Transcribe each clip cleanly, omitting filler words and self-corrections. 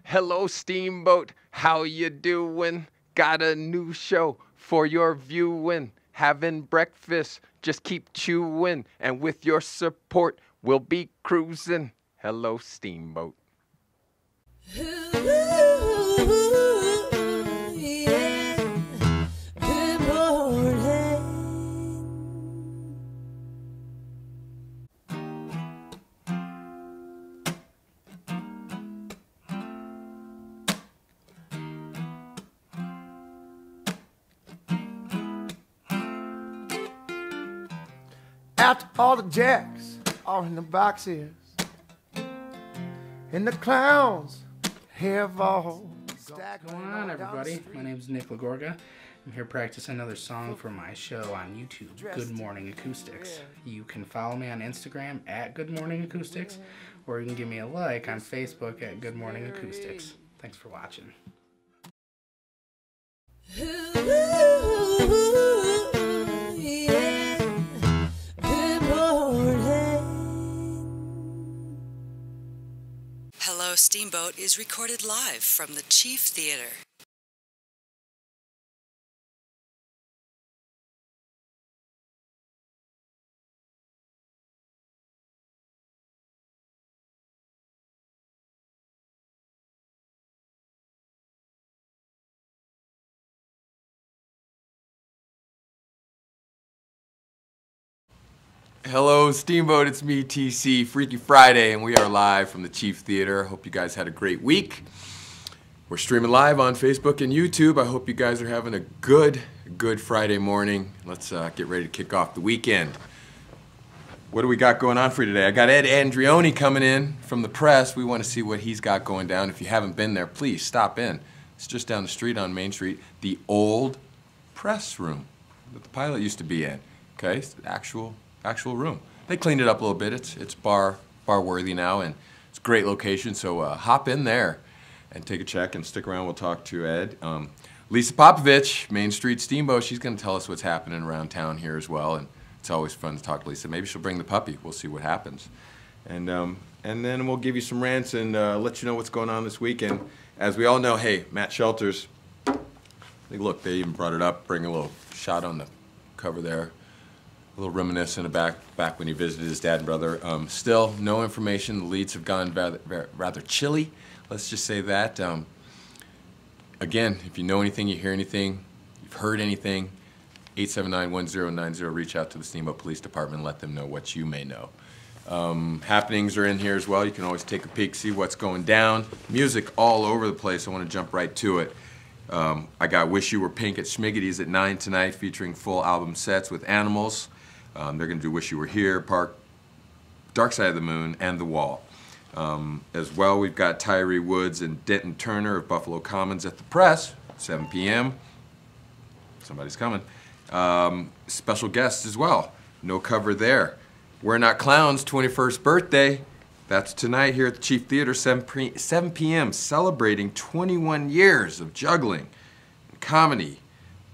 Hello, Steamboat. How you doing? Got a new show for your viewing. Having breakfast, just keep chewing. And with your support, we'll be cruising. Hello, Steamboat. After all the jacks are in the boxes, and the clowns have all What's going on, everybody? My name is Nick Lagorga. I'm here practicing another song for my show on YouTube, Good Morning Acoustics. You can follow me on Instagram at Good Morning Acoustics, or you can give me a like on Facebook at Good Morning Acoustics. Thanks for watching. Hello, Steamboat is recorded live from the Chief Theater. Hello, Steamboat. It's me, TC. Freaky Friday, and we are live from the Chief Theater. Hope you guys had a great week. We're streaming live on Facebook and YouTube. I hope you guys are having a good Friday morning. Let's get ready to kick off the weekend. What do we got going on for you today? I got Ed Andrioni coming in from the press. We want to see what he's got going down. If you haven't been there, please stop in. It's just down the street on Main Street, the old press room that the pilot used to be in. Okay, it's the actual room. They cleaned it up a little bit. It's bar worthy now, and it's a great location. So hop in there and take a check and stick around. We'll talk to Ed. Lisa Popovich, Main Street Steamboat. She's going to tell us what's happening around town here as well, and it's always fun to talk to Lisa. Maybe she'll bring the puppy. We'll see what happens, and then we'll give you some rants and let you know what's going on this weekend. As we all know, hey, Matt Shelters. Look, they even brought it up. Bring a little shot on the cover there. A little reminiscent of back when he visited his dad and brother. Still, no information. The leads have gone rather chilly. Let's just say that. Again, if you know anything, you hear anything, you've heard anything, 879-1090. Reach out to the Steamboat Police Department and let them know what you may know. Happenings are in here as well. You can always take a peek, see what's going down. Music all over the place. I want to jump right to it. I got Wish You Were Pink at Schmiggety's at 9 tonight, featuring full album sets with Animals. They're going to do Wish You Were Here, Park, Dark Side of the Moon, and The Wall. As well, we've got Tyree Woods and Denton Turner of Buffalo Commons at the Press, 7 p.m. Somebody's coming. Special guests as well. No cover there. We're Not Clowns' 21st birthday. That's tonight here at the Chief Theater, 7 p.m., celebrating 21 years of juggling and comedy.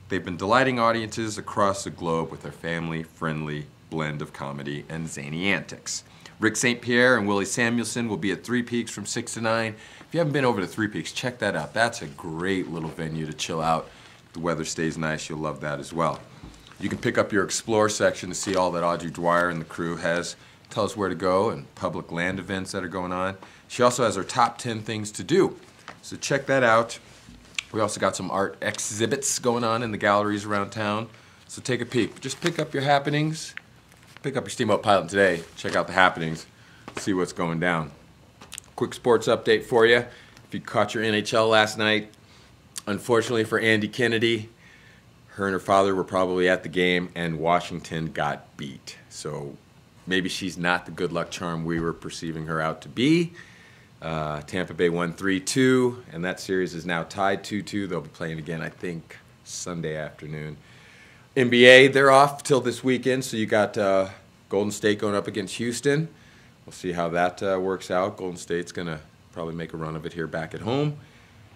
They've been delighting audiences across the globe with their family-friendly blend of comedy and zany antics. Rick St. Pierre and Willie Samuelson will be at Three Peaks from 6 to 9. If you haven't been over to Three Peaks, check that out. That's a great little venue to chill out. If the weather stays nice, you'll love that as well. You can pick up your Explore section to see all that Audrey Dwyer and the crew has. Tell us where to go and public land events that are going on. She also has her top 10 things to do. So check that out. We also got some art exhibits going on in the galleries around town. So take a peek. Just pick up your happenings. Pick up your Steamboat Pilot today. Check out the happenings. See what's going down. Quick sports update for you. If you caught your NHL last night, unfortunately for Andy Kennedy, her and her father were probably at the game, and Washington got beat. So maybe she's not the good luck charm we were perceiving her out to be. Tampa Bay won 3-2, and that series is now tied 2-2. They'll be playing again, I think, Sunday afternoon. NBA, they're off till this weekend, so you got Golden State going up against Houston. We'll see how that works out. Golden State's going to probably make a run of it here back at home.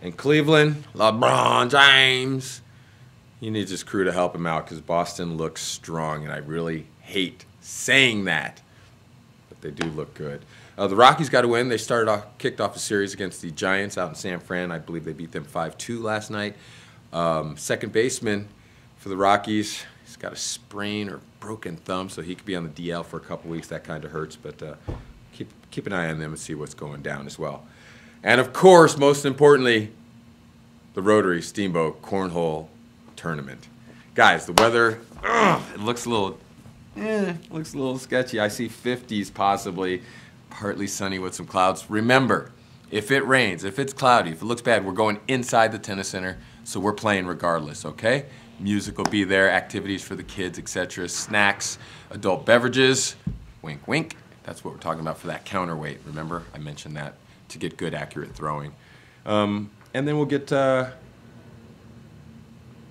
And Cleveland, LeBron James, he needs his crew to help him out because Boston looks strong, and I really hate saying that, but they do look good. The Rockies got to win. They kicked off a series against the Giants out in San Fran. I believe they beat them 5-2 last night. Second baseman for the Rockies, he's got a sprain or broken thumb, so he could be on the DL for a couple weeks. That kind of hurts, but keep an eye on them and see what's going down as well. And of course, most importantly, the Rotary Steamboat Cornhole Tournament. Guys, the weather, it looks a little sketchy. I see 50s possibly, partly sunny with some clouds. Remember, if it rains, if it's cloudy, if it looks bad, we're going inside the tennis center, so we're playing regardless, okay? Music will be there, activities for the kids, etc., snacks, adult beverages, wink, wink. That's what we're talking about for that counterweight. Remember, I mentioned that to get good, accurate throwing. And then we'll get some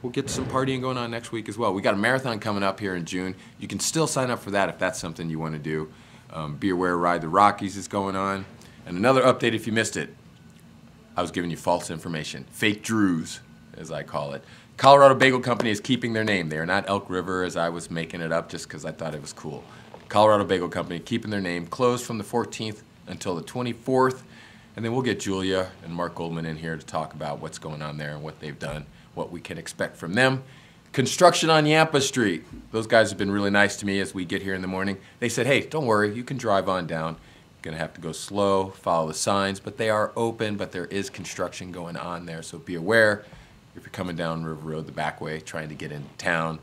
partying going on next week as well. We got a marathon coming up here in June. You can still sign up for that if that's something you want to do. Be Aware Ride the Rockies is going on. And another update if you missed it. I was giving you false information. Fake Drews, as I call it. Colorado Bagel Company is keeping their name. They are not Elk River, as I was making it up just because I thought it was cool. Colorado Bagel Company keeping their name. Closed from the 14th until the 24th. And then we'll get Julia and Mark Goldman in here to talk about what's going on there and what they've done, what we can expect from them. Construction on Yampa Street. Those guys have been really nice to me as we get here in the morning. They said, hey, don't worry, you can drive on down. You're going to have to go slow, follow the signs, but they are open, but there is construction going on there, so be aware. If you're coming down River Road the back way, trying to get into town,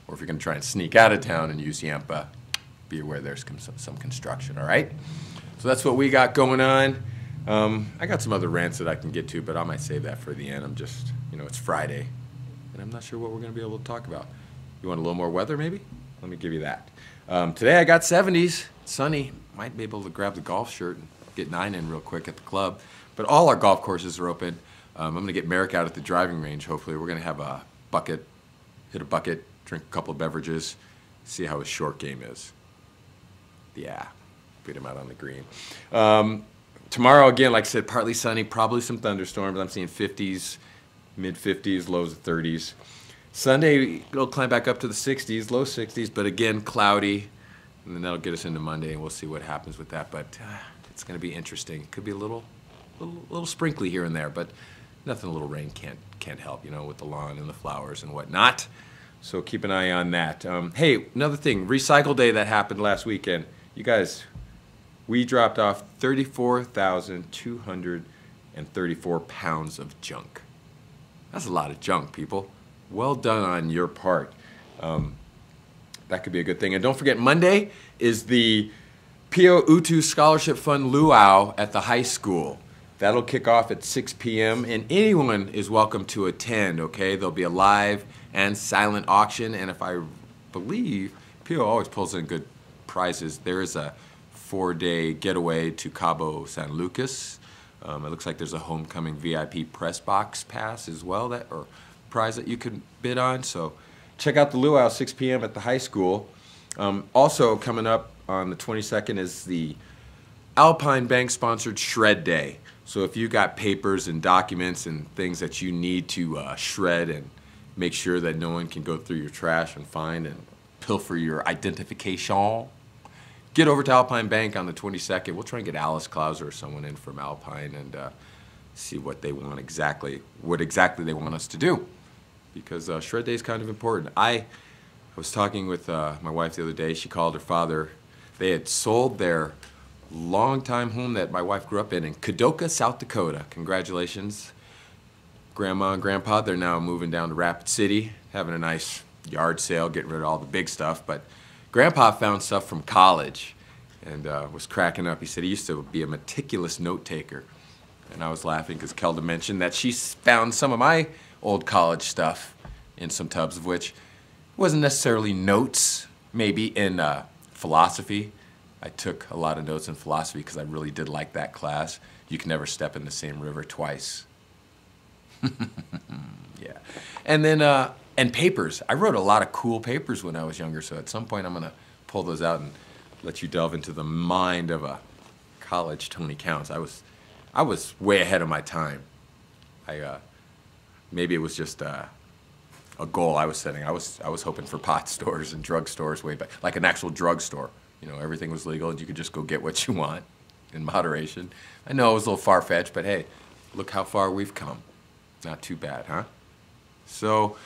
or if you're going to try and sneak out of town and use Yampa, be aware there's some construction, all right? So that's what we got going on. I got some other rants that I can get to, but I might save that for the end. I'm just, it's Friday, and I'm not sure what we're going to be able to talk about. You want a little more weather, maybe? Let me give you that. Today I got 70s, sunny. Might be able to grab the golf shirt and get 9 in real quick at the club. But all our golf courses are open. I'm going to get Merrick out at the driving range, hopefully. We're going to have a bucket, hit a bucket, drink a couple of beverages, see how his short game is. Yeah, beat him out on the green. Tomorrow, again, like I said, partly sunny, probably some thunderstorms. I'm seeing 50s, mid-50s, lows of 30s. Sunday, it'll climb back up to the 60s, low 60s, but again, cloudy. And then that'll get us into Monday, and we'll see what happens with that. But it's going to be interesting. It could be a little sprinkly here and there, but nothing a little rain can't help, with the lawn and the flowers and whatnot. So keep an eye on that. Hey, another thing, Recycle Day that happened last weekend. You guys, we dropped off 34,234 pounds of junk. That's a lot of junk, people. Well done on your part. That could be a good thing. And don't forget, Monday is the Pio Utu Scholarship Fund Luau at the high school. That'll kick off at 6 p.m. and anyone is welcome to attend, okay? There'll be a live and silent auction, and if I believe, Pio always pulls in good prizes. There is a 4-day getaway to Cabo San Lucas. It looks like there's a homecoming VIP press box pass as well, or prize that you can bid on. So check out the luau, 6 p.m. at the high school. Also coming up on the 22nd is the Alpine Bank sponsored Shred Day. So if you got papers and documents and things that you need to shred and make sure that no one can go through your trash and find and pilfer your identification, get over to Alpine Bank on the 22nd. We'll try and get Alice Klauser or someone in from Alpine and see what they want exactly, what exactly they want us to do. Because Shred Day is kind of important. I was talking with my wife the other day. She called her father. They had sold their longtime home that my wife grew up in Kadoka, South Dakota. Congratulations, Grandma and Grandpa. They're now moving down to Rapid City, having a nice yard sale, getting rid of all the big stuff. But Grandpa found stuff from college and was cracking up. He said he used to be a meticulous note taker. And I was laughing because Kelda mentioned that she found some of my old college stuff in some tubs, of which wasn't necessarily notes, maybe in philosophy. I took a lot of notes in philosophy because I really did like that class. You can never step in the same river twice. Yeah. And then, and papers. I wrote a lot of cool papers when I was younger, so at some point I'm going to pull those out and let you delve into the mind of a college Tony Counts. I was way ahead of my time. Maybe it was just a goal I was setting. I was hoping for pot stores and drug stores way back, like an actual drug store. Everything was legal and you could just go get what you want. in moderation. I know it was a little far-fetched, but hey, look how far we've come. Not too bad, huh? So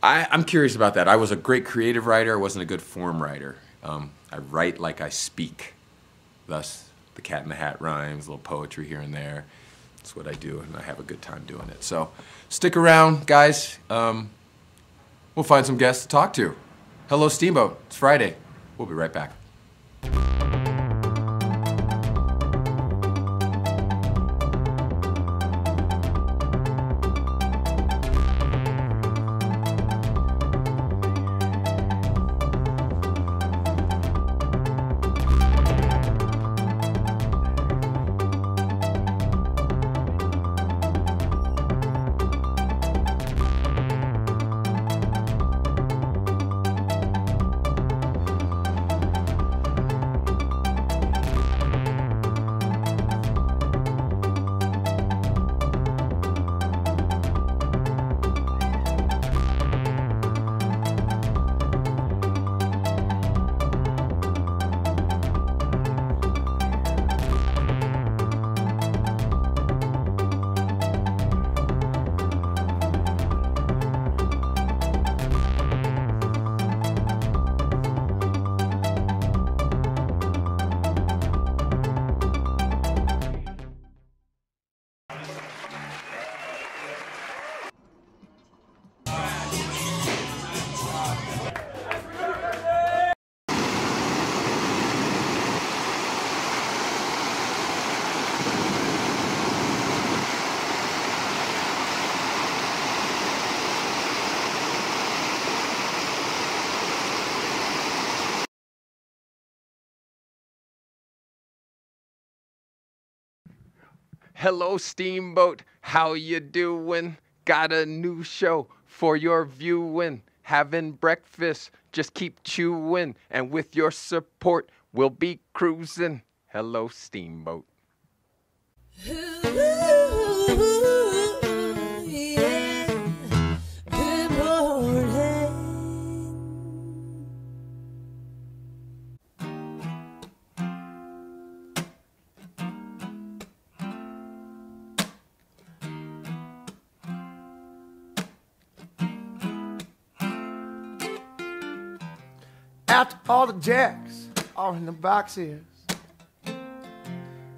I'm curious about that. I was a great creative writer. I wasn't a good form writer. I write like I speak. Thus, the Cat in the Hat rhymes, a little poetry here and there. That's what I do, and I have a good time doing it. So stick around, guys. We'll find some guests to talk to. Hello, Steamboat. It's Friday. We'll be right back. Hello, Steamboat. How you doing? Got a new show for your viewing. Having breakfast, just keep chewing. And with your support, we'll be cruising. Hello, Steamboat. After all the jacks are in the boxes,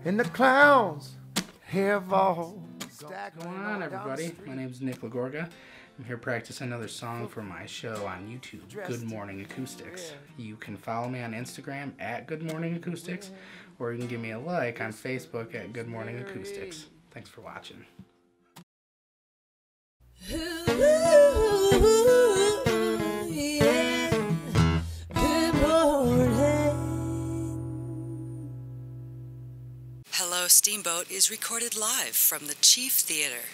and the clowns have all stacked. What's going on, everybody? My name is Nick Lagorga. I'm here practicing another song for my show on YouTube, Good Morning Acoustics. You can follow me on Instagram at Good Morning Acoustics, or you can give me a like on Facebook at Good Morning Acoustics. Thanks for watching. Hello, Steamboat is recorded live from the Chief Theater.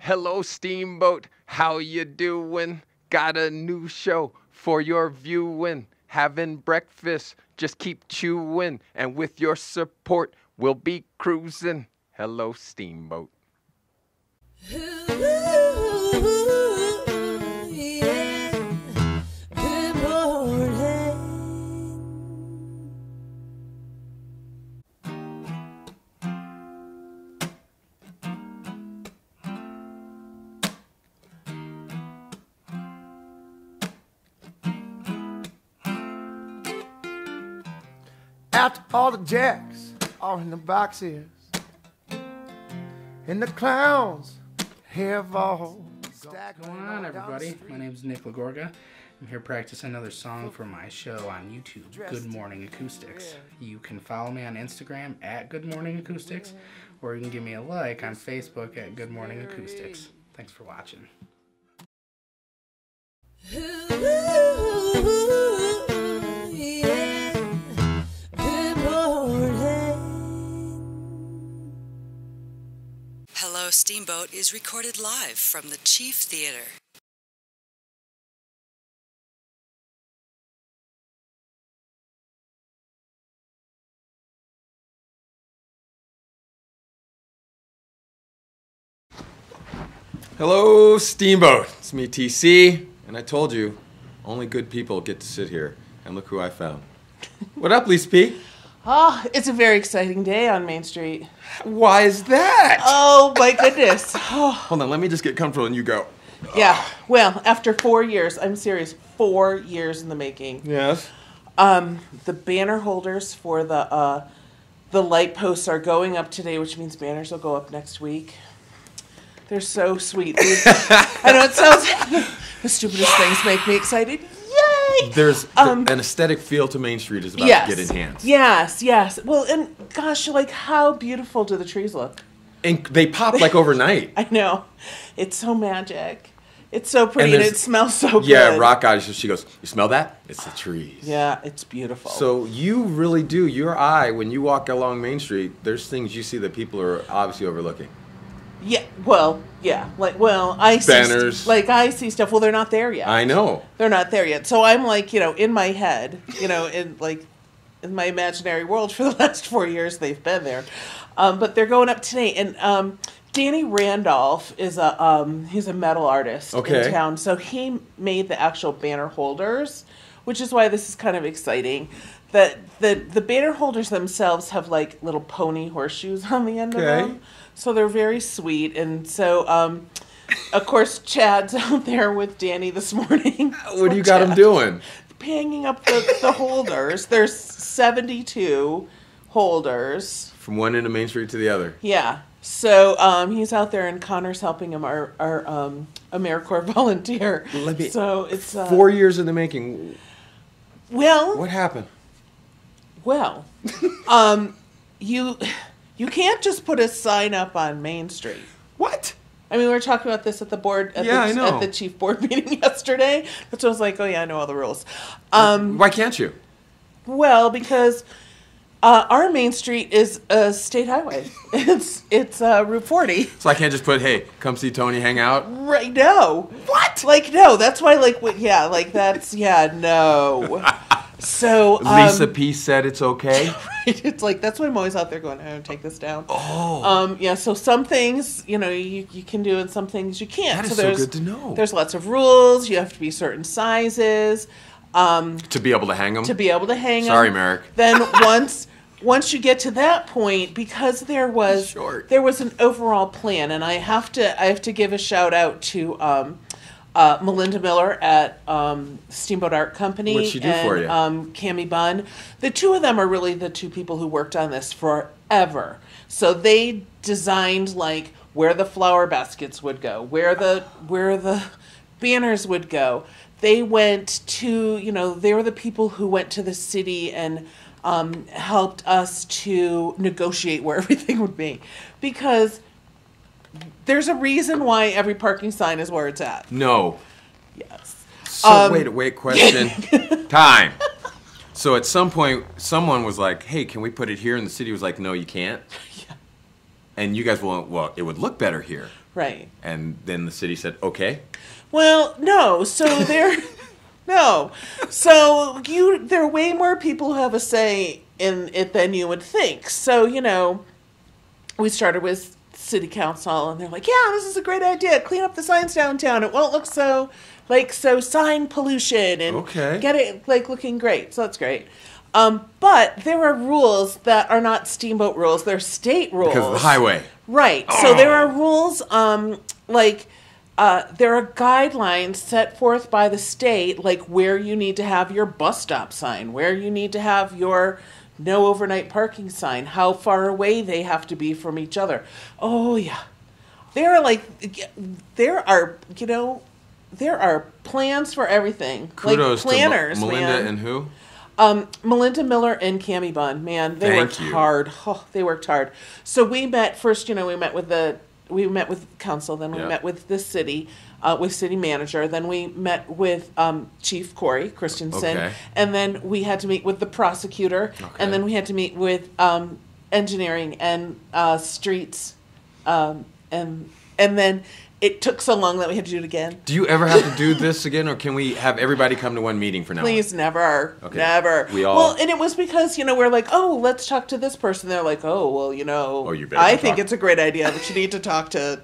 Hello, Steamboat. How you doing? Got a new show for your viewing. Having breakfast, just keep chewing. And with your support, we'll be cruising. Hello, Steamboat. After all the jacks are in the boxes, and the clowns have all What's going on, everybody? My name's Nick Lagorga. I'm here practicing another song for my show on YouTube, Good Morning Acoustics. You can follow me on Instagram at Good Morning Acoustics, or you can give me a like on Facebook at Good Morning Acoustics. Thanks for watching. Hello, Steamboat is recorded live from the Chief Theater. Hello, Steamboat. It's me, TC, and I told you, only good people get to sit here. And look who I found. What up, Lisa P? Oh, it's a very exciting day on Main Street. Why is that? Oh, my goodness. Oh. Hold on, let me just get comfortable and you go. Yeah, well, after 4 years, I'm serious, 4 years in the making. Yes? The banner holders for the light posts are going up today, which means banners will go up next week. They're so sweet. I know it sounds the stupidest things make me excited. Yay! There's an aesthetic feel to Main Street is about to get enhanced. Yes. Well, and gosh, like, how beautiful do the trees look? And they pop like overnight. I know. It's so magic. It's so pretty and it smells so good. Yeah, Rock Goddess, she goes, you smell that? It's the trees. Yeah, it's beautiful. So you really do, your eye, when you walk along Main Street, there's things you see that people are obviously overlooking. Yeah, well, yeah. I see banners. I see stuff. Well, they're not there yet. I know. They're not there yet. So I'm like, in my head, in my imaginary world for the last 4 years, they've been there. But they're going up today. And Danny Randolph is he's a metal artist in town. So he made the actual banner holders, which is why this is kind of exciting. The banner holders themselves have like little pony horseshoes on the end of them. So they're very sweet. And so, of course, Chad's out there with Danny this morning. What do you got him doing? Hanging up the holders. There's 72 holders. From one end of Main Street to the other. Yeah. So he's out there, and Connor's helping him, our AmeriCorps volunteer. So it's 4 years in the making. Well, what happened? Well, you can't just put a sign up on Main Street. What? I mean, we were talking about this at the board at the chief board meeting yesterday. So I was like, oh yeah, I know all the rules. Why can't you? Well, because our Main Street is a state highway. It's Route 40. So I can't just put, hey, come see Tony, hang out? Right, no. What? Like, no, that's why, no. So Lisa P said it's okay. Right, it's like that's why I'm always out there going, "Oh, take this down." Oh, yeah. So some things you can do, and some things you can't. That is so good to know. There's lots of rules. You have to be certain sizes. To be able to hang them. Sorry, Merrick. Then once you get to that point, because there was an overall plan, and I have to give a shout out to. Melinda Miller at Steamboat Art Company. What'd she do for you? Cammie Bunn. The two of them are really the two people who worked on this forever. So they designed like where the flower baskets would go, where the banners would go. They went to, they were the people who went to the city and helped us to negotiate where everything would be. Because there's a reason why every parking sign is where it's at. No. Yes. So wait, question. Time. So at some point, someone was like, hey, can we put it here? And the city was like, no, you can't. Yeah. And you guys went, well, it would look better here. Right. And then the city said, okay. Well, no. So no. So there are way more people who have a say in it than you would think. So, we started with city council, and they're like, yeah, this is a great idea. Clean up the signs downtown. It won't look so sign pollution and get it looking great. So that's great. But there are rules that are not Steamboat rules. They're state rules. Because of the highway. Right. Oh. So there are rules there are guidelines set forth by the state, like where you need to have your bus stop sign, where you need to have your no overnight parking sign, how far away they have to be from each other. Oh, yeah. There are plans for everything. Kudos planners, to Melinda man. and who? Melinda Miller and Cammie Bunn. Man, they worked hard. Oh, they worked hard. So we met first, we met with council, then we met with the city, with city manager, then we met with Chief Corey Christensen, and then we had to meet with the prosecutor, and then we had to meet with engineering and streets, and then it took so long that we had to do it again. Do you ever have to do this again, or can we have everybody come to one meeting for now? Please, never. Okay. Never. Well, and it was because, we're like, oh, let's talk to this person. They're like, oh, well, I think it's a great idea, but you need to talk to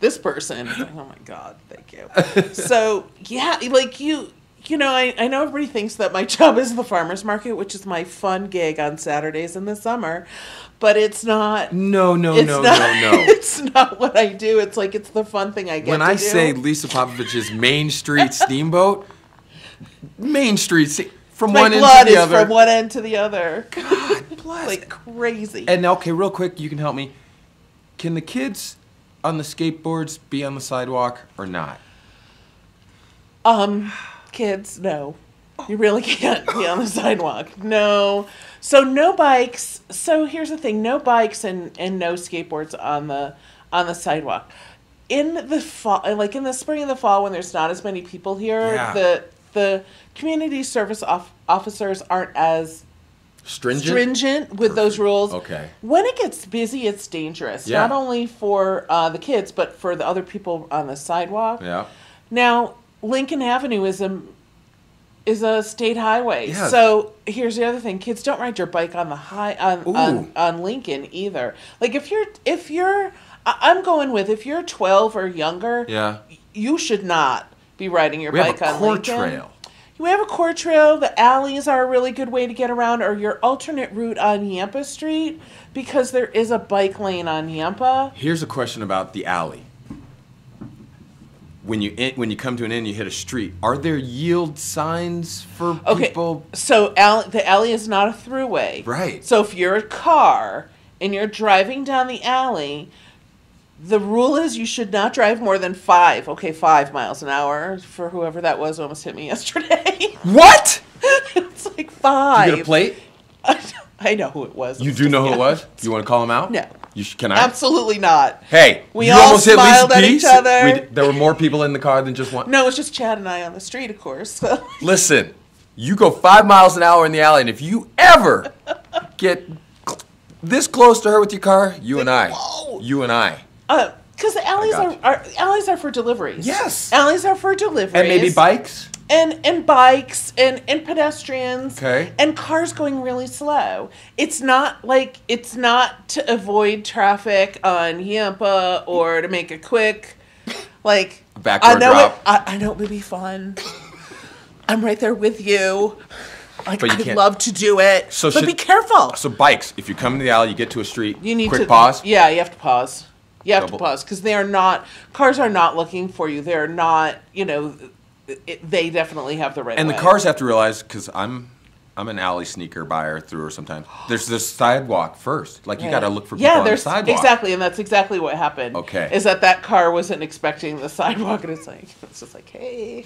this person. It's like, oh, my God, thank you. So, yeah, I know everybody thinks that my job is the farmer's market, which is my fun gig on Saturdays in the summer. But it's not. No. It's not what I do. It's it's the fun thing I get when to I do. say Lisa Popovich's Main Street Steamboat, Main Street from one end to the other. My blood is from one end to the other. God bless. Crazy. And okay, real quick, you can help me. Can the kids on the skateboards be on the sidewalk or not? Kids, no. You really can't be on the sidewalk. No. So no bikes. So here's the thing: no bikes and no skateboards on the sidewalk. In the fall, in the spring and the fall, when there's not as many people here, the community service officers aren't as stringent with those rules. Okay. When it gets busy, it's dangerous. Yeah. Not only for the kids, but for the other people on the sidewalk. Yeah. Now, Lincoln Avenue is a state highway. Yeah. So here's the other thing: kids don't ride your bike on the on Lincoln either. If you're if you're 12 or younger, you should not be riding your bike on Lincoln. We have a core trail. We have a core trail. The alleys are a really good way to get around, or your alternate route on Yampa Street, because there is a bike lane on Yampa. Here's a question about the alley. When you come to an end, you hit a street. Are there yield signs for people? So the alley is not a throughway. Right. So if you're a car and you're driving down the alley, the rule is you should not drive more than 5 miles an hour. For whoever that was, almost hit me yesterday. What? It's 5. You get a plate? I know who it was. You do know who it was? You want to call him out? No. Can I? Absolutely not. Hey, we you all almost hit smiled Lisa at each other. There were more people in the car than just one. No, it was just Chad and I on the street, of course. So. Listen, you go 5 miles an hour in the alley, and if you ever get this close to her with your car, you and I. Because the alleys are for deliveries. Yes. Alleys are for deliveries. And maybe bikes. And bikes and pedestrians. Okay. And cars going really slow. It's not to avoid traffic on Yampa or to make it quick. Backward drop. I know it would be fun. I'm right there with you. I'd love to do it. But be careful. So bikes, if you come into the alley, you get to a street, you need quick pause? Yeah, you have to pause. You have to pause because cars are not looking for you. They're not, they definitely have the right And way. the cars have to realize, because I'm an alley sneaker buyer through her sometimes, there's this sidewalk first. You got to look for people on the sidewalk. Exactly, and that's exactly what happened. Okay. Is that car wasn't expecting the sidewalk, and it's just like, hey.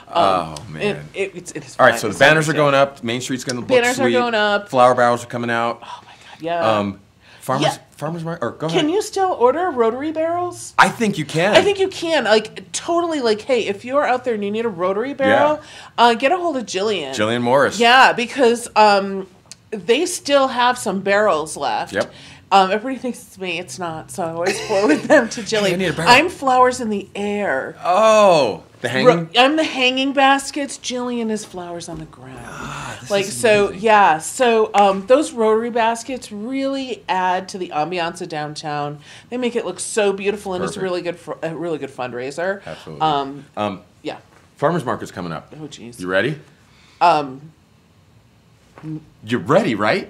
Oh, man. It's all right, so the banners are going up. Main Street's going to look sweet. Banners are going up. Flower barrels are coming out. Oh, my God, yeah. Farmers market, or go ahead. Can you still order rotary barrels? I think you can. I think you can. Totally, hey, if you're out there and you need a rotary barrel, get a hold of Jillian. Jillian Morris. Yeah, because they still have some barrels left. Yep. Everybody thinks it's me. It's not. So I always forward them to Jillian. I need a barrel. I'm flowers in the air. Oh, the hanging. I'm the hanging baskets. Jillian is flowers on the ground. This is amazing. So those rotary baskets really add to the ambiance of downtown. They make it look so beautiful, and it's Perfect. a really good fundraiser. Absolutely. Yeah. Farmers market's coming up. Oh, jeez. You ready? You're ready, right?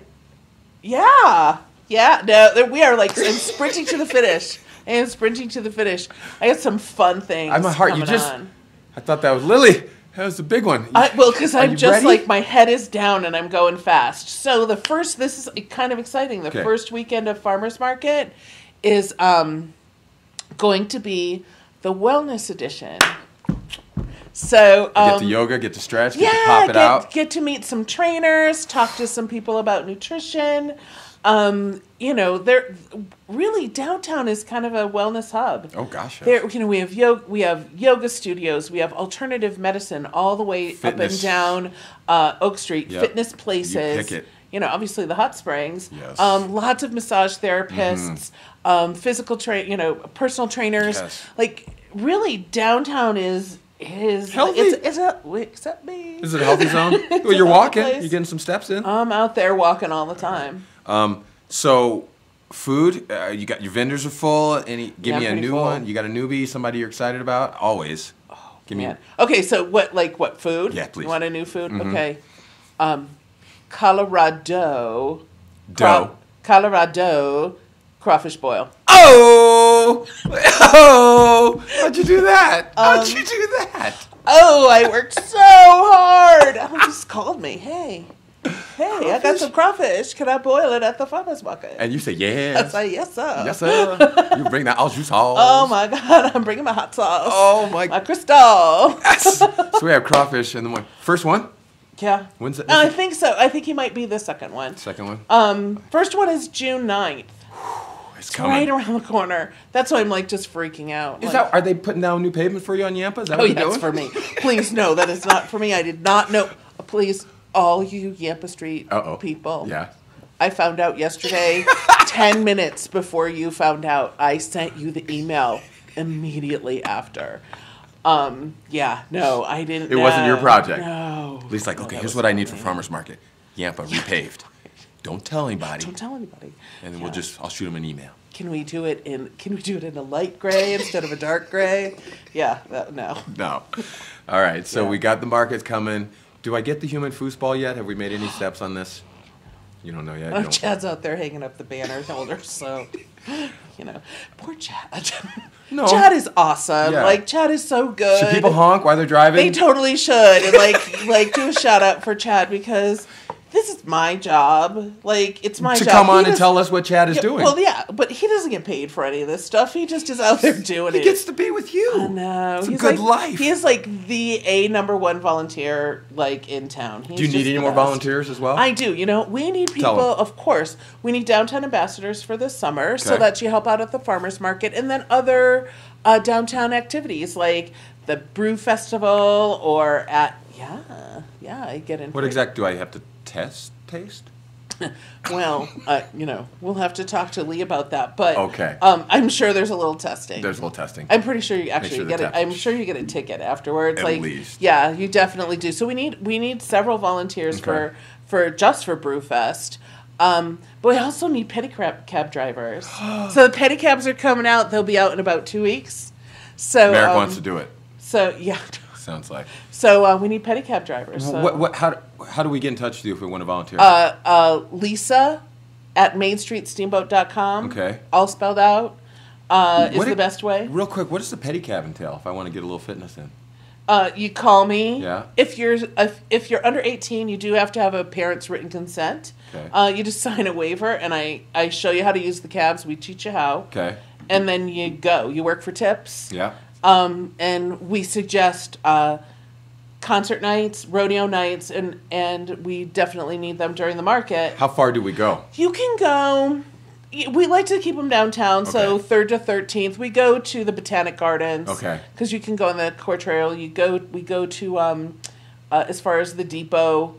Yeah. Yeah. No, we are like I'm sprinting to the finish. I am sprinting to the finish. I got some fun things. I'm a heart. Coming on. I thought that was Lily. That was the big one. Because Are I'm you just ready? like my head is down and I'm going fast. So this is kind of exciting. The Okay. first weekend of Farmers Market is going to be the wellness edition. So Get to yoga, get to stretch, get to pop it out. Get to meet some trainers, talk to some people about nutrition. They're really downtown is kind of a wellness hub. Oh gosh. Yes. There, we have yoga studios, we have alternative medicine all the way Fitness. up and down Oak Street. Yep. Fitness places. You pick it. Obviously the hot springs. Yes. Lots of massage therapists, physical personal trainers. Yes. Like really, downtown is Healthy. Except me. Is it a healthy zone? Well, a you're healthy walking. place. You're getting some steps in. I'm out there walking all the time. So, food. You got your vendors are full. Give Yeah, me a pretty new full. one. You got a newbie, somebody you're excited about. Always. Give me. Man. Okay, so what food? Yeah, please. You want a new food? Okay. Colorado. Colorado crawfish boil. Oh! How'd you do that? How'd you do that? Oh, I worked so hard. Oh, just called me. Hey, I got some crawfish. Can I boil it at the farmer's market? And you say I yes. say, yes, sir. Yes, sir. You bring that au jus sauce. Oh, my God. I'm bringing my hot sauce. Oh, my My Crystal. Yes. So we have crawfish and the first one. Yeah. When's it? I think so. I think he might be the second one. Second one. First one is June 9th. It's It's coming. right around the corner. That's why I'm like just freaking out. Is Like, that? Are they putting down new pavement for you on Yampa? Is that oh, what yeah, they're it's doing? for me. Please, no, that is not for me. I did not know. Please, all you Yampa Street people. Yeah. I found out yesterday, 10 minutes before you found out. I sent you the email immediately after. Yeah, no, I didn't. It wasn't your project. No. At least like, okay, that here's was what I need for me. farmer's market. Yampa repaved. Don't tell anybody. Don't tell anybody. And then Yeah. I'll shoot them an email. Can we do it in a light gray instead of a dark gray? Yeah, no. No. All right. So Yeah. we got the markets coming. Do I get the human foosball yet? Have we made any steps on this? You don't know yet. You Oh, don't- Chad's out there hanging up the banner holders, so poor Chad. No. Chad is awesome. Yeah. Like Chad is so good. Should people honk while they're driving? They totally should, and like do a shout out for Chad because this is my job. Like it's my to job. come He on and does- tell us what Chad is Yeah, doing. Well, yeah, but he doesn't get paid for any of this stuff. He just is out there doing he it. gets to be with you. No, It's a he's good like, life. He is like the number one volunteer like in town. He's Do you need just any the more best. volunteers as well? I do. We need Tell people, 'em. of course. We need downtown ambassadors for this summer so Okay. that you help out at the farmers market and then other downtown activities like the Brew Festival or at, I get in. What exact do I have to taste? Well, we'll have to talk to Lee about that. But Okay. I'm sure there's a little testing. There's a little testing. I'm pretty sure you actually sure get the it. I'm temperatures. sure you get a ticket afterwards. At like, least. yeah, you definitely do. So we need several volunteers Okay. for Brewfest. But we also need pedicab drivers. So the pedicabs are coming out. They'll be out in about 2 weeks. So Merrick wants to do it. So yeah. Sounds like. So we need pedicab drivers. So. How do we get in touch with you if we want to volunteer? Lisa at mainstreetsteamboat.com. Okay. All spelled out. Is What the it- best way. Real quick, what does the pedicab entail if I want to get a little fitness in? You call me. Yeah. If you're under 18, you do have to have a parent's written consent. Okay. You just sign a waiver, and I show you how to use the cabs. We teach you how. Okay. And then you go. You work for tips. Yeah. And we suggest concert nights, rodeo nights, and we definitely need them during the market. How far do we go? You can go. We like to keep them downtown, so Okay. 3rd to 13th. We go to the Botanic Gardens. Okay. Because you can go on the core trail. We go to as far as the depot,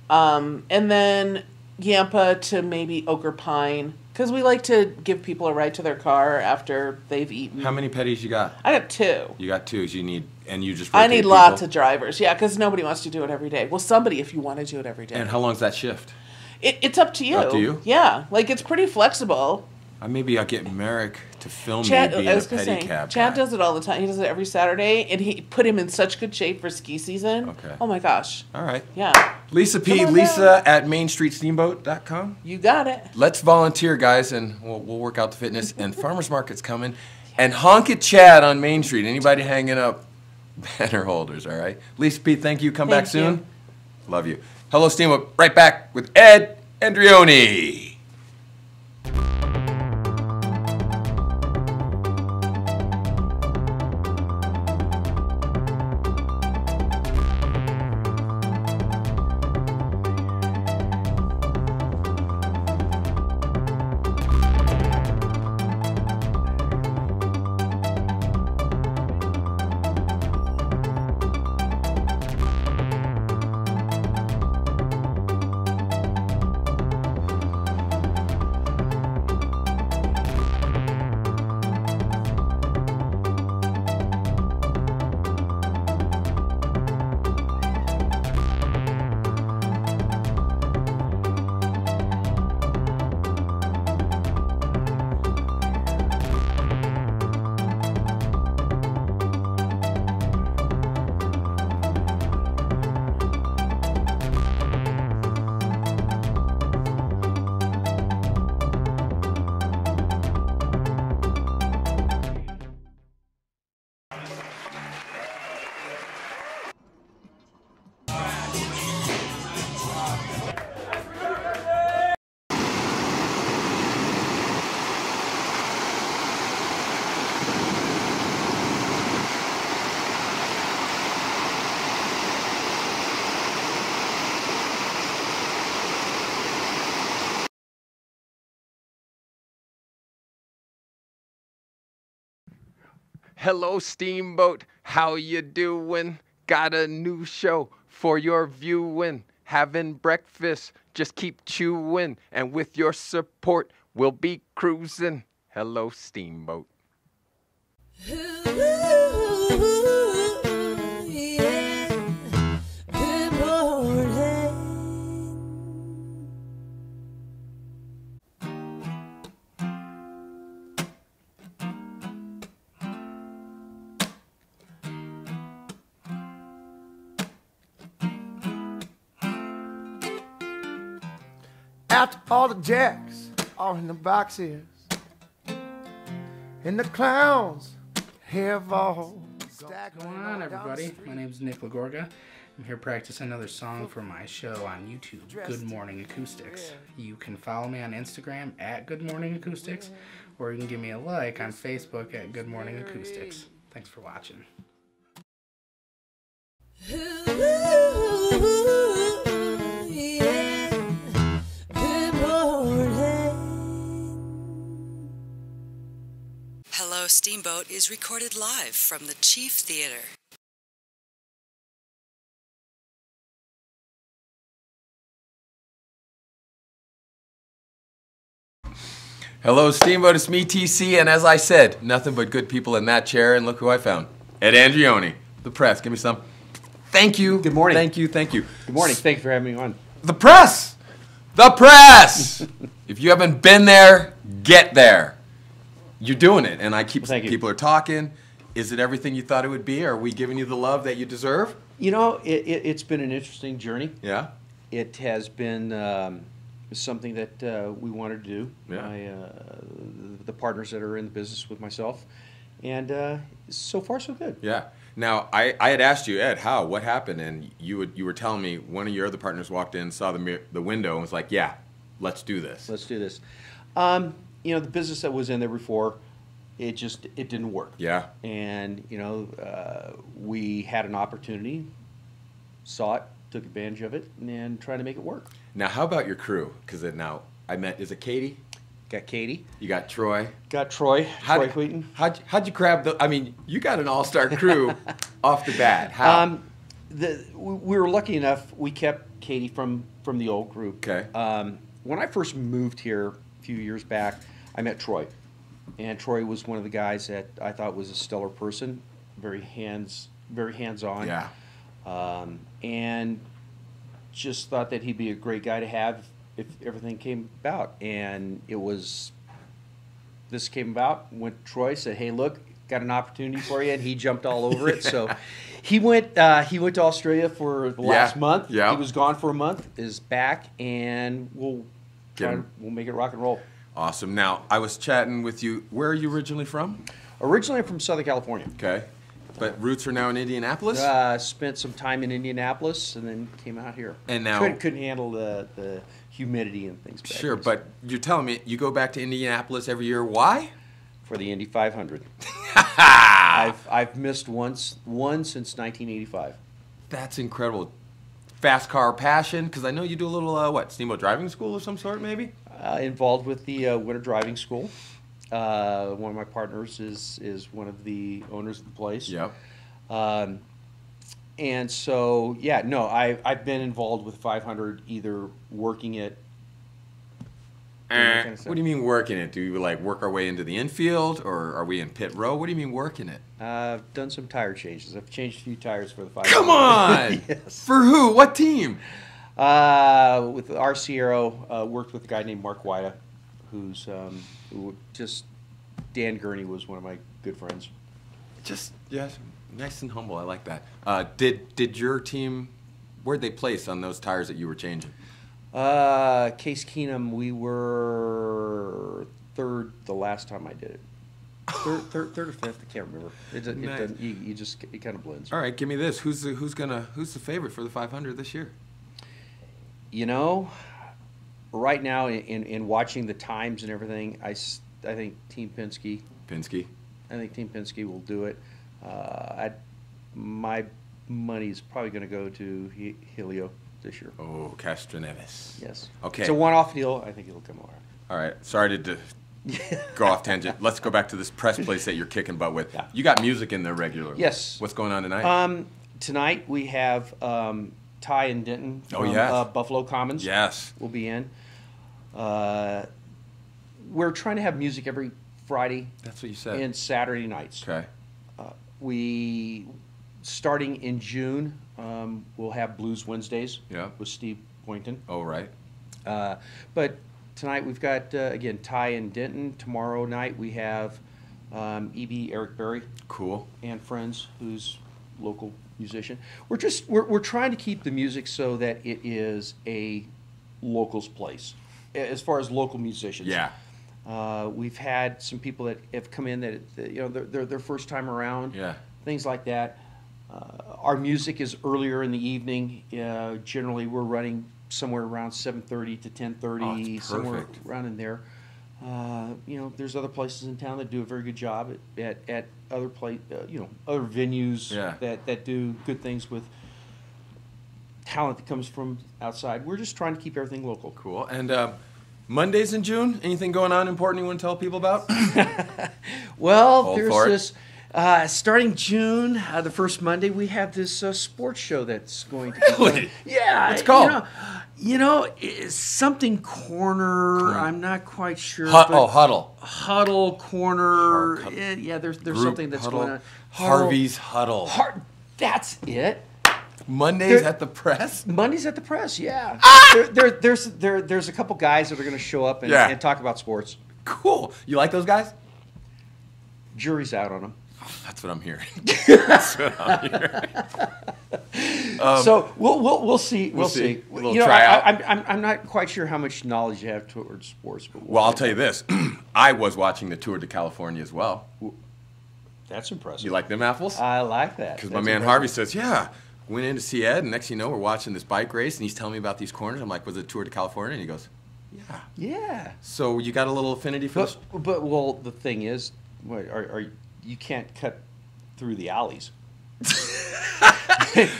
and then Yampa to maybe Ochre Pine, because we like to give people a ride to their car after they've eaten. How many petties you got? I got 2. You got 2. So you need, and you just I rotate need people? lots of drivers, yeah, because nobody wants to do it every day. Well, somebody if you want to do it every day. And how long's that shift? It's up to you. Up to you? Yeah, like it's pretty flexible. Maybe I'll get Merrick to film Chad, me being I was a gonna petty say, cab Chad guy. does it all the time. He does it every Saturday, and he put him in such good shape for ski season. Okay. Oh my gosh. All right. Yeah. Lisa P. Come on Lisa at MainStreetSteamboat.com. You got it. Let's volunteer, guys, and we'll work out the fitness. And Farmers Market's coming. And honk at Chad on Main Street. Anybody hanging up banner holders, all right? Lisa P., thank you. Come back Thank you. soon. Love you. Hello, Steamboat. Right back with Ed Andrioni. Hello, Steamboat. How you doing? Got a new show for your viewing. Having breakfast, just keep chewing. And with your support, we'll be cruising. Hello, Steamboat. After all the jacks are in the boxes, and the clowns have all What's going on, everybody? My name's Nick Lagorga. I'm here practicing another song for my show on YouTube, Good Morning Acoustics. You can follow me on Instagram at Good Morning Acoustics, or you can give me a like on Facebook at Good Morning Acoustics. Thanks for watching. Hello, Steamboat is recorded live from the Chief Theater. Hello, Steamboat. It's me, TC, and as I said, nothing but good people in that chair, and look who I found. Ed Andrioni, the press. Give me some. Thank you. Good morning. Thank you, thank you. Good morning. Thanks for having me on. The press! The press! If you haven't been there, get there. You're doing it, and I keep Well, thank you. people are talking. Is it everything you thought it would be? Are we giving you the love that you deserve? You know, it's been an interesting journey. Yeah? It has been something that we wanted to do. Yeah. The partners that are in the business with myself. And so far, so good. Yeah. Now, I had asked you, Ed, how? What happened? And you were telling me one of your other partners walked in, saw the window, and was like, yeah, let's do this. Let's do this. You know, the business that was in there before, it didn't work. Yeah. And, you know, we had an opportunity, saw it, took advantage of it, and tried to make it work. Now, how about your crew? Because now, I met, is it Katie? Got Katie. You got Troy. Got Troy. Troy Wheaton. How'd you grab the, I mean, you got an all-star crew off the bat. How? We were lucky enough, we kept Katie from the old group. Okay. when I first moved here a few years back, I met Troy. And Troy was one of the guys that I thought was a stellar person, very hands-on. Yeah. And just thought that he'd be a great guy to have if everything came about. And this came about when Troy said, "Hey, look, got an opportunity for you," and he jumped all over it. So he went to Australia for the last month. Yeah. He was gone for a month, is back, and we'll make it rock and roll. Awesome. Now, I was chatting with you. Where are you originally from? Originally, I'm from Southern California. Okay. But roots are now in Indianapolis? Spent some time in Indianapolis and then came out here. And now... Couldn't handle the humidity and things back Sure, then, but you're telling me you go back to Indianapolis every year. Why? for the Indy 500. I've missed one since 1985. That's incredible. Fast car passion, because I know you do a little, Steamboat driving school of some sort, maybe? Involved with the winter driving school. One of my partners is one of the owners of the place. Yep. And so, yeah, no, I've been involved with 500, either working it. What do you mean working it? Do you work our way into the infield, or are we in pit row? What do you mean working it? I've done some tire changes. I've changed a few tires for the 500. Come on! Yes. For who? What team? With our Sierra, worked with a guy named Mark Wida, who Dan Gurney was one of my good friends. Yes, nice and humble. I like that. Did your team? Where'd they place on those tires that you were changing? Case Keenum, we were third the last time I did it. Third or fifth, I can't remember. Nice. It kind of blends. All right, give me this. Who's the favorite for the 500 this year? You know, right now in watching the times and everything, I think Team Penske. Penske. I think Team Penske will do it. My money's probably going to go to Helio this year. Oh, Castroneves. Yes. Okay. It's a one-off deal. I think it'll come all right. All right. Sorry to go off tangent. Let's go back to this press place that you're kicking butt with. Yeah. You got music in there regularly. Yes. What's going on tonight? Tonight we have Ty and Denton Oh, from yes. Buffalo Commons. Yes. Will be in. We're trying to have music every Friday That's what you said. and Saturday nights. Okay. We, starting in June, we'll have Blues Wednesdays Yeah. with Steve Boynton. Oh, right. But tonight we've got, again, Ty and Denton. Tomorrow night we have E.B. Eric Berry Cool. and friends, who's local musician. We're trying to keep the music so that it is a locals place as far as local musicians. Yeah. We've had some people that have come in that they're their first time around. Yeah. Things like that. Our music is earlier in the evening. Generally, we're running somewhere around 7:30 to 10:30, Oh, it's somewhere perfect. around in there. There's other places in town that do a very good job at other other venues Yeah. that do good things with talent that comes from outside. We're just trying to keep everything local. Cool. And Mondays in June, anything going on important you want to tell people about? Well, Hold there's for it. this. Starting June, the first Monday, we have this sports show that's going to be Really? going. Yeah. What's it called? It's something corner. I'm not quite sure. Huddle. Huddle corner. Huddle. Yeah, there's Group something that's huddle. going on. Harvey's Huddle. That's it. Mondays There- at the press? Mondays at the press. Yeah. There's a couple guys that are going to show up and, Yeah. and talk about sports. Cool. You like those guys? Jury's out on them. That's what I'm hearing. That's what I'm hearing. So we'll see. We'll see. A little tryout. I'm not quite sure how much knowledge you have towards sports. But Well, I'll tell you this. I was watching the Tour de California as well. That's impressive. You like them apples? I like that. Because my man Harvey says, yeah. Went in to see Ed, and next thing you know, we're watching this bike race, and he's telling me about these corners. I'm like, was it Tour de California? And he goes, yeah. Yeah. So you got a little affinity for this? But the thing is, you can't cut through the alleys.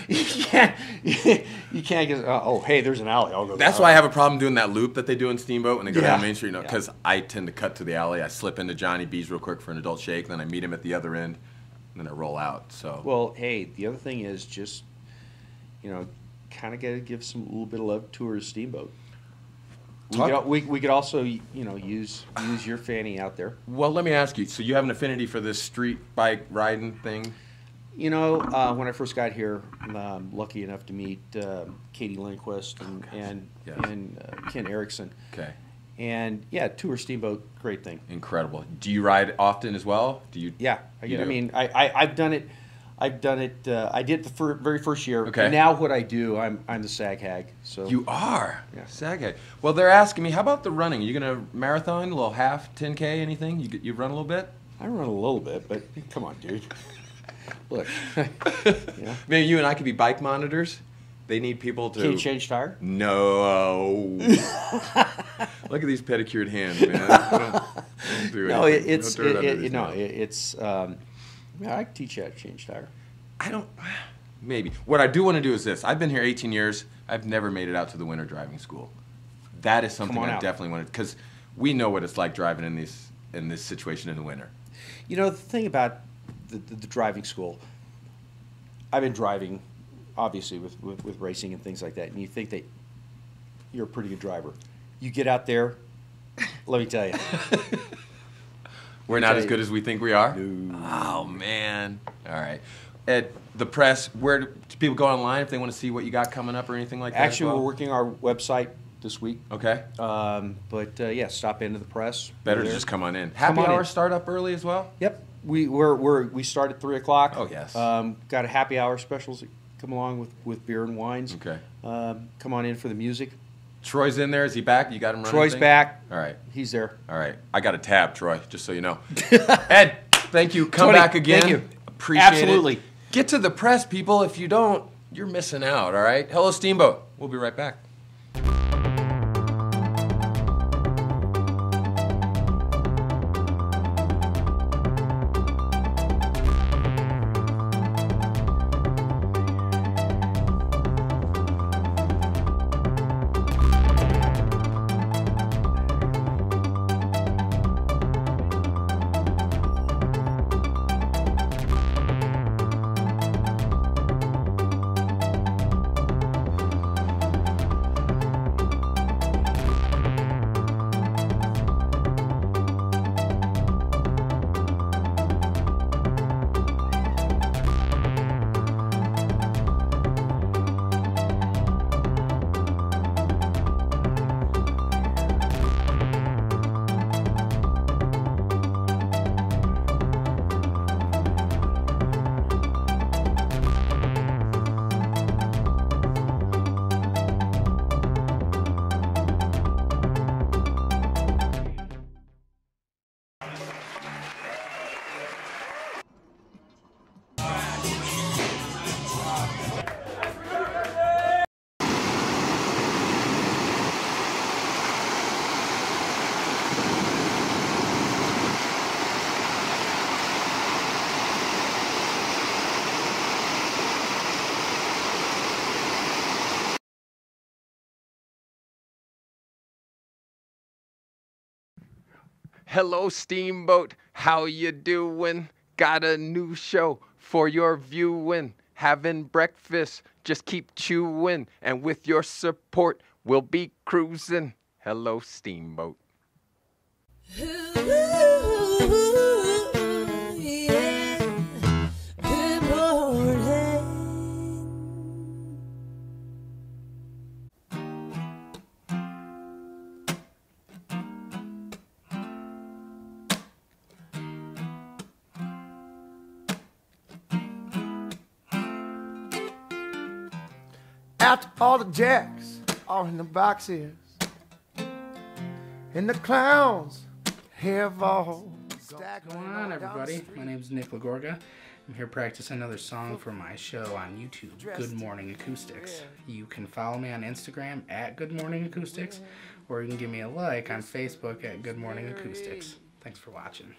you can't get. Oh, hey, there's an alley. I'll go. That's why I have a problem doing that loop that they do in Steamboat when they go Yeah. down Main Street. Yeah. Because I tend to cut to the alley. I slip into Johnny B's real quick for an adult shake, then I meet him at the other end, and then I roll out. So Well, hey, the other thing is just, kind of got to give some little bit of love to her Steamboat. We could also, use your fanny out there. Well, let me ask you. So you have an affinity for this street bike riding thing? When I first got here, lucky enough to meet Katie Lindquist and Ken Erickson. Okay. And yeah, tour Steamboat, great thing. Incredible. Do you ride often as well? Do you? Yeah, You do? I've done it. I did it the very first year. Okay. And now what I do, I'm the SAG hag. So You are? Yeah. Sag. Well, they're asking me, how about the running? Are you going to marathon, a little half, 10K, anything? You run a little bit? I run a little bit, but come on, dude. Look, Maybe you and I could be bike monitors. They need people to... Can you change tire? No. Look at these pedicured hands, man. Don't do No, anything. No dirt under these nails. it's. I can teach you how to change tire. I don't... Maybe. What I do want to do is this. I've been here 18 years. I've never made it out to the winter driving school. That is something I definitely want to... Because we know what it's like driving in this situation in the winter. The thing about the driving school, I've been driving, obviously, with racing and things like that, and you think that you're a pretty good driver. You get out there, let me tell you. We're not as good as we think we are? No. Oh, man. All right. At the press, where do people go online if they want to see what you got coming up or anything like that? Actually, as well? we're working our website this week. Okay. Yeah, stop into the press. Better We're to there. just come on in. Come Happy on hour in. start up early as well? Yep. We start at 3:00. Oh, yes. Got a happy hour specials that come along with beer and wines. Okay. Come on in for the music. Troy's in there. Is he back? You got him running? Troy's thing? back. All right. He's there. All right. I got a tab, Troy, just so you know. Ed, thank you. Come Tony, back again. thank you. Appreciate Absolutely. it. Get to the press, people. If you don't, you're missing out, all right? Hello, Steamboat. We'll be right back. Hello, Steamboat. How you doing? Got a new show for your viewing. Having breakfast, just keep chewing. And with your support, we'll be cruising. Hello, Steamboat. After all the jacks are in the boxes, and the clowns have all What's going on, everybody? My name's Nick Lagorga. I'm here practicing another song for my show on YouTube, Good Morning Acoustics. You can follow me on Instagram at Good Morning Acoustics, or you can give me a like on Facebook at Good Morning Acoustics. Thanks for watching.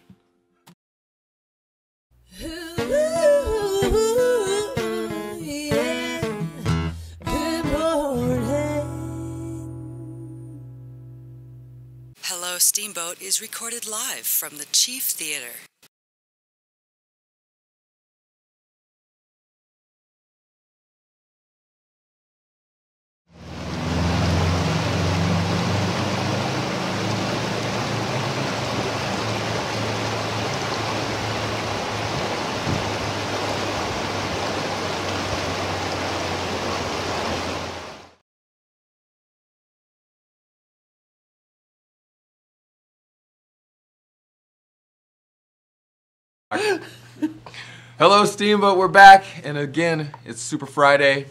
Hello, Steamboat is recorded live from the Chief Theater. Hello, Steamboat. We're back, and again, it's Super Friday.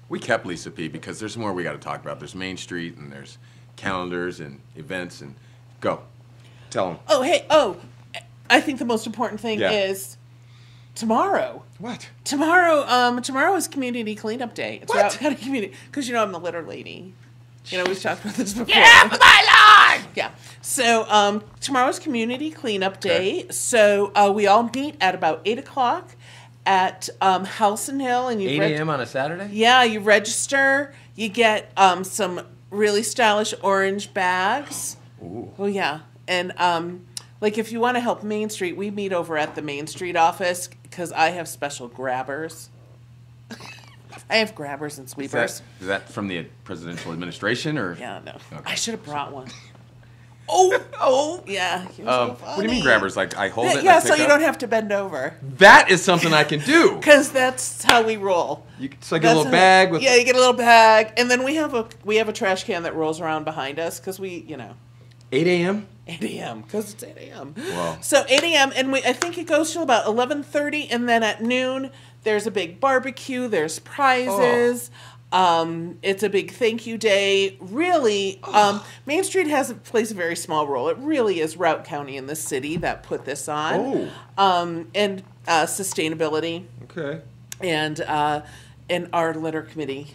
We kept Lisa P because there's more we got to talk about. There's Main Street, and there's calendars and events, and go. Tell them. Oh, hey, I think the most important thing is tomorrow. What? Tomorrow is Community Cleanup Day. It's What? Route County Community, because I'm the litter lady. We've talked about this before. Yeah, my Lord! Yeah. So tomorrow's Community Cleanup Day. So we all meet at about 8 o'clock at Howson Hill, and 8 a.m. on a Saturday? Yeah, you register. You get some really stylish orange bags. Ooh. Oh yeah, and like if you want to help Main Street, we meet over at the Main Street office because I have special grabbers. I have grabbers and sweepers. Is that from the presidential administration, or? Yeah, no. Okay. I should have brought one. Oh, yeah. You're so What do you mean funny. grabbers? Like I hold it and Yeah, I so pick you up? don't have to bend over. That is something I can do. Because that's how we roll. So I get a little bag with... Yeah, you get a little bag, and then we have a trash can that rolls around behind us because 8 a.m.? 8 a.m. because it's 8 a.m. Wow. So 8 a.m. and I think it goes till about 11:30, and then at noon there's a big barbecue. There's prizes. It's a big thank you day. Really, Main Street plays a very small role. It really is Route County in the city that put this on. And sustainability Okay. and our litter committee.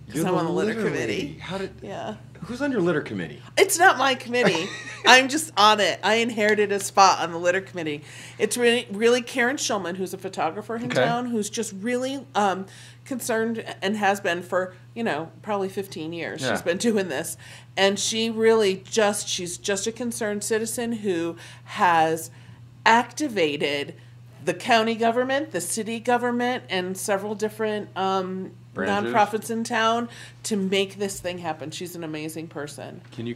Because I'm on the litter committee. Yeah. Who's on your litter committee? It's not my committee. I'm just on it. I inherited a spot on the litter committee. It's really Karen Schulman, who's a photographer in town, who's just really concerned and has been for, probably 15 years. Yeah. She's been doing this. And she really she's just a concerned citizen who has activated the county government, the city government, and several different nonprofits in town to make this thing happen. She's an amazing person. Can you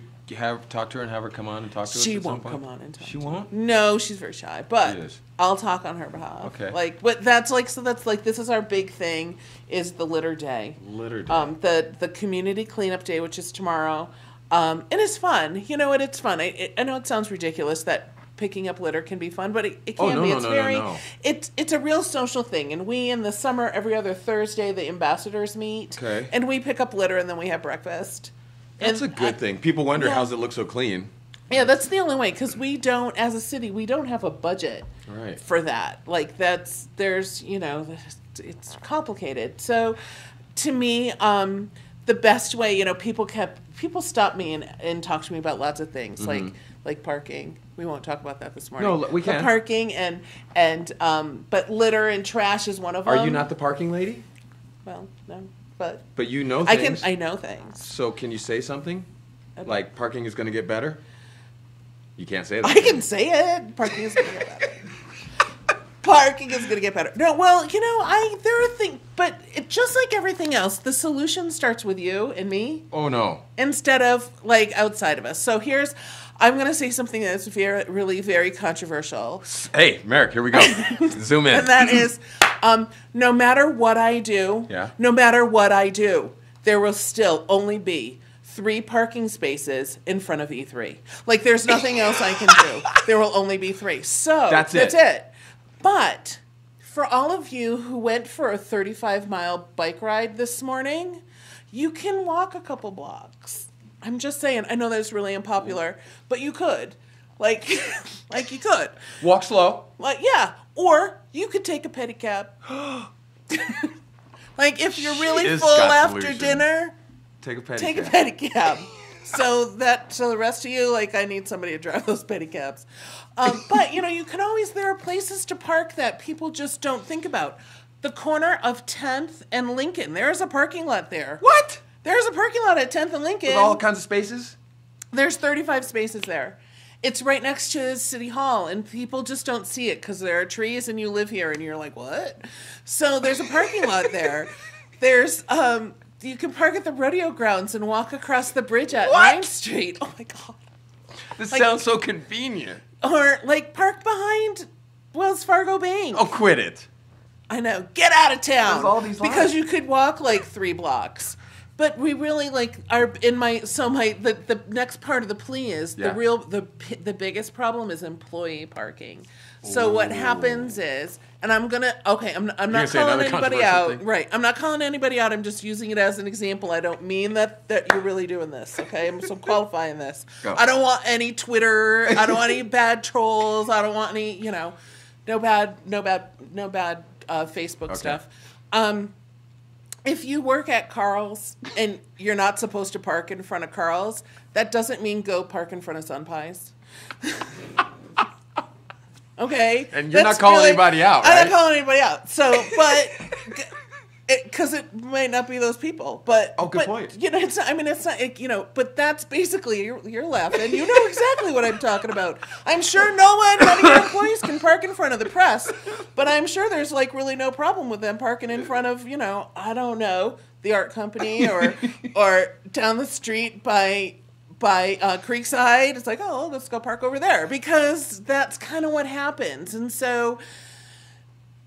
talk to her and have her come on and talk to us? She at some won't point? come on and talk. She won't? No, she's very shy, but She is. I'll talk on her behalf. Okay. This is our big thing is the litter day. Litter day. The community cleanup day, which is tomorrow. And it's fun. You know what? It's fun. I know it sounds ridiculous that picking up litter can be fun, but it can be. No. It's a real social thing. And we in the summer, every other Thursday, the ambassadors meet. Okay. And we pick up litter and then we have breakfast. That's a good thing. People wonder, yeah. how's it look so clean? Yeah, that's the only way, because we don't, as a city, we don't have a budget Right. for that. Like, it's complicated. So, to me, the best way, people stop me and talk to me about lots of things, like parking. We won't talk about that this morning. No, we can. But parking but litter and trash is one of them. Are you not the parking lady? Well, no, but But you know things. I know things. So can you say something? Like parking is going to get better? You can't say that. I can say it. Parking is going to get better. Parking is going to get better. No, well, there are things, but just like everything else, the solution starts with you and me. Oh, no. Instead of, outside of us. So I'm going to say something that's really very controversial. Hey, Merrick, here we go. Zoom in. And that is, no matter what I do, there will still only be 3 parking spaces in front of E3. There's nothing else I can do. There will only be 3. So that's it. But for all of you who went for a 35-mile bike ride this morning, you can walk a couple blocks. I'm just saying. I know that's really unpopular, but you could. You could. Walk slow. Yeah. Or you could take a pedicab. If you're really full after dinner, take a pedicab. take a pedicab. So the rest of you, I need somebody to drive those pedicabs. But, you can always, there are places to park that people just don't think about. The corner of 10th and Lincoln, there's a parking lot there. What? There's a parking lot at 10th and Lincoln. With all kinds of spaces? There's 35 spaces there. It's right next to City Hall, and people just don't see it because there are trees and you live here, and you're like, what? So there's a parking lot there. There's, you can park at the rodeo grounds and walk across the bridge at 9th Street. Oh my God. This sounds so convenient. Or, park behind Wells Fargo Bank. Oh, quit it. I know. Get out of town. There's all these because lines. you could walk 3 blocks. But we really like are in my so my the next part of the plea is Yeah. the biggest problem is employee parking. So what happens is, and I'm not gonna say calling another anybody controversial out. thing? Right, I'm not calling anybody out. I'm just using it as an example. I don't mean that you're really doing this. Okay, I'm qualifying this. Go. I don't want any Twitter. I don't want any bad trolls. I don't want any no bad Facebook Okay. stuff. If you work at Carl's and you're not supposed to park in front of Carl's, that doesn't mean go park in front of Sun Pies. Okay? And you're not calling anybody out, I'm right? not calling anybody out. So, but... Because it might not be those people, but good point. It's not. I mean, it's not. But that's basically you're laughing. You know exactly what I'm talking about. I'm sure none of your employees can park in front of the press, but I'm sure there's really no problem with them parking in front of I don't know, the art company or down the street by Creekside. It's like, oh, let's go park over there, because that's kind of what happens, and so.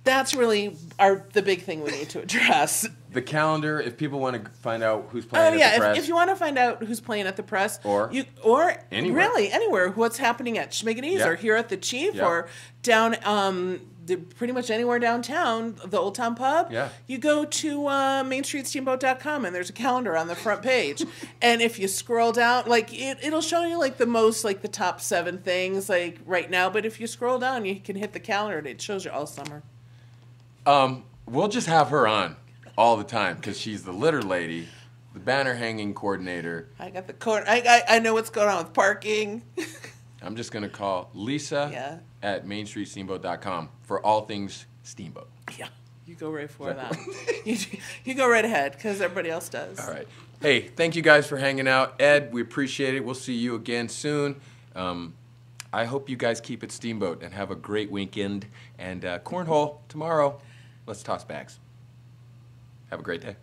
That's really the big thing we need to address. The calendar, if people want to find out who's playing at the press. If you want to find out who's playing at the press, or anywhere. Really anywhere, what's happening at Schmiganee's or here at the Chief or down pretty much anywhere downtown, the Old Town Pub. Yeah. You go to mainstreetsteamboat.com and there's a calendar on the front page, and if you scroll down, it'll show you the most the top 7 things right now. But if you scroll down, you can hit the calendar and it shows you all summer. We'll just have her on all the time because she's the litter lady, the banner hanging coordinator. I got the I know what's going on with parking. I'm just going to call Lisa at mainstreetsteamboat.com for all things Steamboat. Yeah, you go right for that. you go right ahead because everybody else does. All right. Hey, thank you guys for hanging out. Ed, we appreciate it. We'll see you again soon. I hope you guys keep it Steamboat and have a great weekend. And cornhole tomorrow. Let's toss bags. Have a great day.